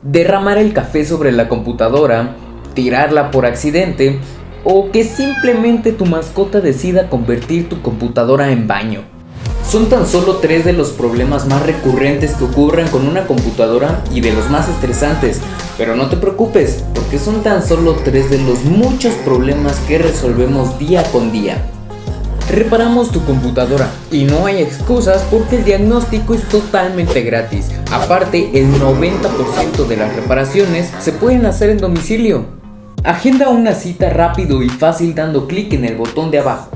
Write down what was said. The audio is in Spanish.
derramar el café sobre la computadora, tirarla por accidente o que simplemente tu mascota decida convertir tu computadora en baño. Son tan solo 3 de los problemas más recurrentes que ocurren con una computadora y de los más estresantes, pero no te preocupes, porque son tan solo 3 de los muchos problemas que resolvemos día con día. Reparamos tu computadora y no hay excusas porque el diagnóstico es totalmente gratis. Aparte, el 90% de las reparaciones se pueden hacer en domicilio. Agenda una cita rápido y fácil dando clic en el botón de abajo.